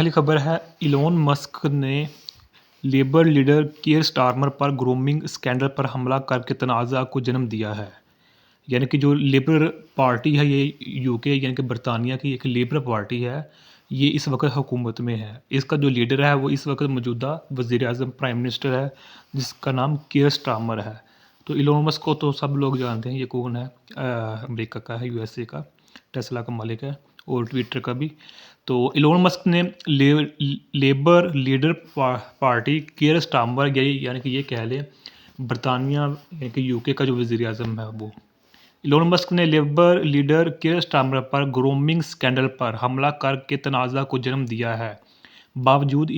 پہلی خبر ہے ایلون مسک نے لیبر لیڈر کیئر سٹارمر پر گرومنگ اسکینڈل پر حملہ کر کے تنازع کو جنم دیا ہے. یعنی کہ جو لیبر پارٹی ہے یہ یو کے یعنی کہ برطانیہ کی ایک لیبر پارٹی ہے، یہ اس وقت حکومت میں ہے. اس کا جو لیڈر ہے وہ اس وقت موجودہ وزیر اعظم پرائم منسٹر ہے جس کا نام کیئر سٹارمر ہے. تو ایلون مسک کو تو سب لوگ جانتے ہیں، یہ کون ہے، امریکہ کا ہے، یو ایس اے کا، ٹیسلا کا مالک ہے اور ٹویٹر کا بھی. تو ایلون مسک نے labour leader party care Starmer یعنی کہ یہ کہہ لیں برطانیہ یعنی کہ یو کے کا جو وزیر اعظم ہے وہ ایلون مسک نے لیبر لیڈر کیئر سٹارمر پر گرومنگ اسکینڈل پر حملہ کر کے تنازع کو جنم دیا ہے. باوجود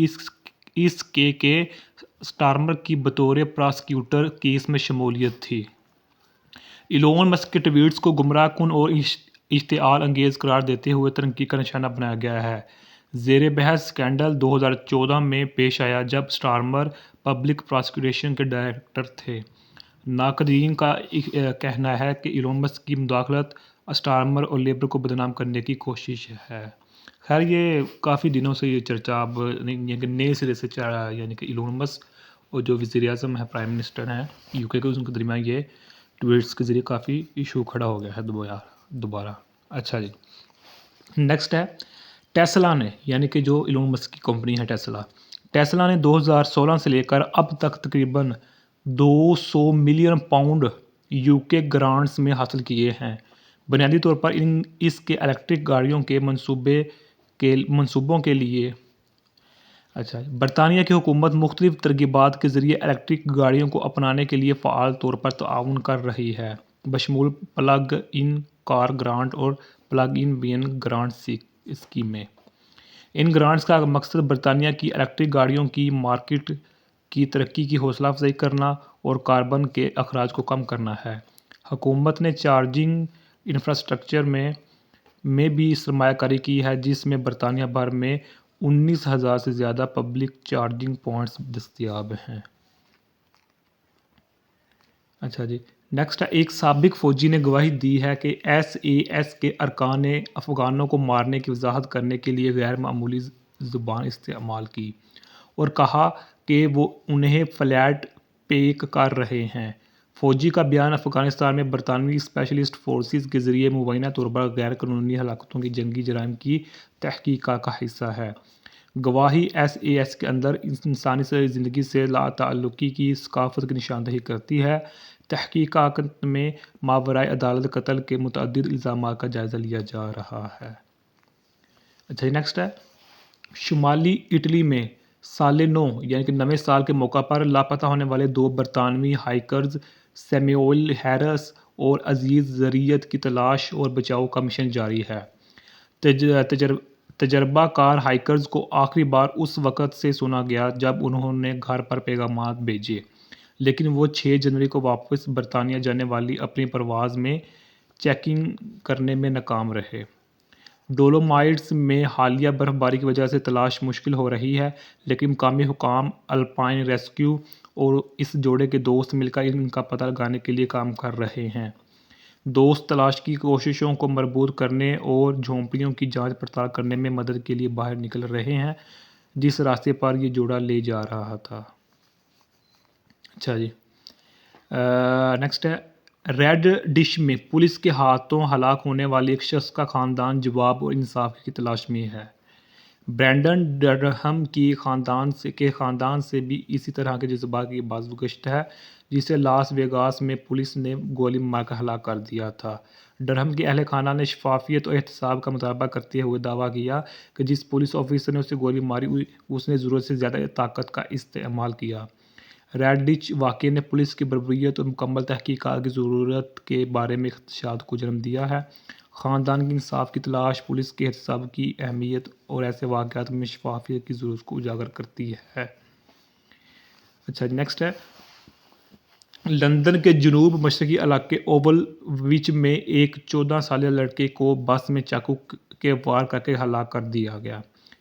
اس کے سٹارمر کی بطور پراسیکیوٹر کیس میں شمولیت تھی. ایلون مسک کے ٹویٹس کو گمراہ کن اور اشتعال انگیز قرار دیتے ہوئے تنقید کا نشانہ بنایا گیا ہے. زیر بحث اسکینڈل 2014 میں پیش آیا جب سٹارمر پبلک پراسیکیوشن کے ڈائریکٹر تھے. ناقدین کا کہنا ہے کہ ایلون مسک کی مداخلت سٹارمر اور لیبر کو بدنام کرنے کی کوشش ہے. خیر یہ کافی دنوں سے یہ چرچا اب نئے سرے سے چل رہا ہے، یعنی کہ ایلون مسک اور جو وزیر اعظم ہے پرائم منسٹر ہیں یو کے ان کے درمیان یہ ٹویٹس کے ذریعے کافی ایشو کھڑا ہو گیا ہے دوبارہ. اچھا جی، نیکسٹ ہے ٹیسلا نے، یعنی کہ جو ایلون مسک کی کمپنی ہے ٹیسلا نے 2016 سے لے کر اب تک تقریباً 200 ملین پاؤنڈ یو کے گرانٹس میں حاصل کیے ہیں، بنیادی طور پر اس کے الیکٹرک گاڑیوں کے منصوبوں کے لیے. اچھا، برطانیہ کی حکومت مختلف ترغیبات کے ذریعے الیکٹرک گاڑیوں کو اپنانے کے لیے فعال طور پر تعاون کر رہی ہے، بشمول پلگ ان کار گرانٹ اور پلگ ان بین گرانٹ اسکیمیں. ان گرانٹس کا مقصد برطانیہ کی الیکٹرک گاڑیوں کی مارکیٹ کی ترقی کی حوصلہ افزائی کرنا اور کاربن کے اخراج کو کم کرنا ہے. حکومت نے چارجنگ انفراسٹرکچر میں بھی سرمایہ کاری کی ہے، جس میں برطانیہ بھر میں 19,000 سے زیادہ پبلک چارجنگ پوائنٹس دستیاب ہیں. اچھا جی، نیکسٹ ہے ایک سابق فوجی نے گواہی دی ہے کہ ایس اے ایس کے ارکان نے افغانوں کو مارنے کی وضاحت کرنے کے لیے غیر معمولی زبان استعمال کی اور کہا کہ وہ انہیں فلیٹ پیک کر رہے ہیں. فوجی کا بیان افغانستان میں برطانوی اسپیشلسٹ فورسز کے ذریعے مبینہ طور پر غیر قانونی ہلاکتوں کی جنگی جرائم کی تحقیق کا حصہ ہے. گواہی ایس اے ایس کے اندر انسانی زندگی سے لاتعلقی کی ثقافت کی نشاندہی کرتی ہے. تحقیقات میں ماورائے عدالت قتل کے متعدد الزامات کا جائزہ لیا جا رہا ہے. اچھا نیکسٹ ہے شمالی اٹلی میں سال نو یعنی کہ نویں سال کے موقع پر لاپتہ ہونے والے 2 برطانوی ہائیکرز سیموئل ہیرس اور عزیز زریت کی تلاش اور بچاؤ کا مشن جاری ہے. تجربہ کار ہائیکرز کو آخری بار اس وقت سے سنا گیا جب انہوں نے گھر پر پیغامات بھیجے، لیکن وہ 6 جنوری کو واپس برطانیہ جانے والی اپنی پرواز میں چیکنگ کرنے میں ناکام رہے. ڈولومائٹس میں حالیہ برف باری کی وجہ سے تلاش مشکل ہو رہی ہے، لیکن مقامی حکام، الپائن ریسکیو اور اس جوڑے کے دوست مل کر ان کا پتہ لگانے کے لیے کام کر رہے ہیں. دوست تلاش کی کوششوں کو مربوط کرنے اور جھونپڑیوں کی جانچ پڑتال کرنے میں مدد کے لیے باہر نکل رہے ہیں جس راستے پر یہ جوڑا لے جا رہا تھا. اچھا جی، نیکسٹ ہے ریڈ ڈش میں پولیس کے ہاتھوں ہلاک ہونے والے ایک شخص کا خاندان جواب اور انصاف کی تلاش میں ہے. برینڈن ڈرہم کی خاندان سے بھی اسی طرح کے جذبات کی بازگشت ہے، جسے لاس ویگاس میں پولیس نے گولی مار کر ہلاک کر دیا تھا. ڈرہم کے اہل خانہ نے شفافیت اور احتساب کا مطالبہ کرتے ہوئے دعویٰ کیا کہ جس پولیس آفیسر نے اسے گولی ماری اس نے ضرورت سے زیادہ طاقت کا استعمال کیا. ریڈ ڈچ واقعے نے پولیس کی بربریت اور مکمل تحقیقات کی ضرورت کے بارے میں خدشات کو جنم دیا ہے. خاندان کی انصاف کی تلاش پولیس کے احتساب کی اہمیت اور ایسے واقعات میں شفافیت کی ضرورت کو اجاگر کرتی ہے. اچھا نیکسٹ ہے لندن کے جنوب مشرقی علاقے اوول وچ میں ایک 14 سالہ لڑکے کو بس میں چاقو کے وار کر کے ہلاک کر دیا گیا.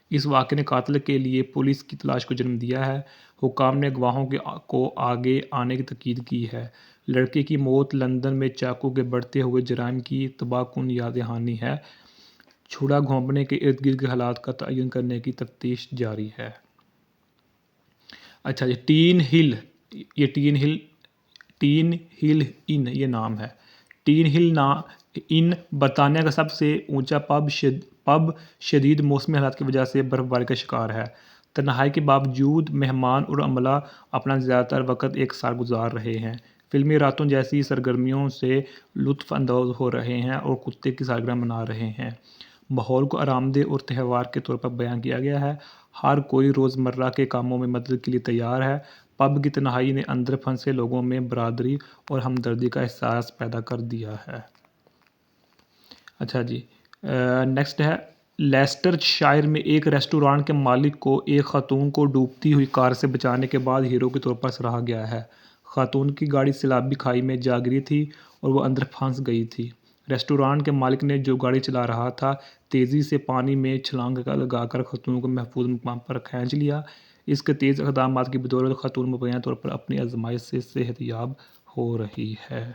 اس واقعے نے قاتل کے لیے پولیس کی تلاش کو جنم دیا ہے. حکام نے گواہوں کو آگے آنے کی تاکید کی ہے. لڑکے کی موت لندن میں چاقو کے بڑھتے ہوئے جرائم کی تباہ کن یاد دہانی ہے. چھڑا گھونپنے کے ارد گرد کے حالات کا تعین کرنے کی تفتیش جاری ہے۔ اچھا جی، ٹین ہل، یہ ٹین ہل ان یہ نام ہے۔ ٹین ہل ان برطانیہ کا سب سے اونچا پب شدید موسمی حالات کی وجہ سے برف باری کا شکار ہے۔ تنہائی کے باوجود مہمان اور عملہ اپنا زیادہ تر وقت ایک ساتھ گزار رہے ہیں، فلمی راتوں جیسی سرگرمیوں سے لطف اندوز ہو رہے ہیں اور کتے کی سالگرہ منا رہے ہیں۔ ماحول کو آرام دہ اور تہوار کے طور پر بیان کیا گیا ہے۔ ہر کوئی روزمرہ کے کاموں میں مدد کے لیے تیار ہے۔ پب کی تنہائی نے اندر پھنسے لوگوں میں برادری اور ہمدردی کا احساس پیدا کر دیا ہے۔ اچھا جی، نیکسٹ ہے، لیسٹر شائر میں ایک ریسٹورانٹ کے مالک کو ایک خاتون کو ڈوبتی ہوئی کار سے بچانے کے بعد ہیرو کے طور پر سراہا گیا ہے۔ خاتون کی گاڑی سیلابی کھائی میں جا گری تھی اور وہ اندر پھنس گئی تھی۔ ریسٹورانٹ کے مالک نے، جو گاڑی چلا رہا تھا، تیزی سے پانی میں چھلانگ لگا کر خاتون کو محفوظ مقام پر کھینچ لیا۔ اس کے تیز اقدامات کی بدولت خاتون مبینہ طور پر اپنی آزمائش سے صحت یاب ہو رہی ہے۔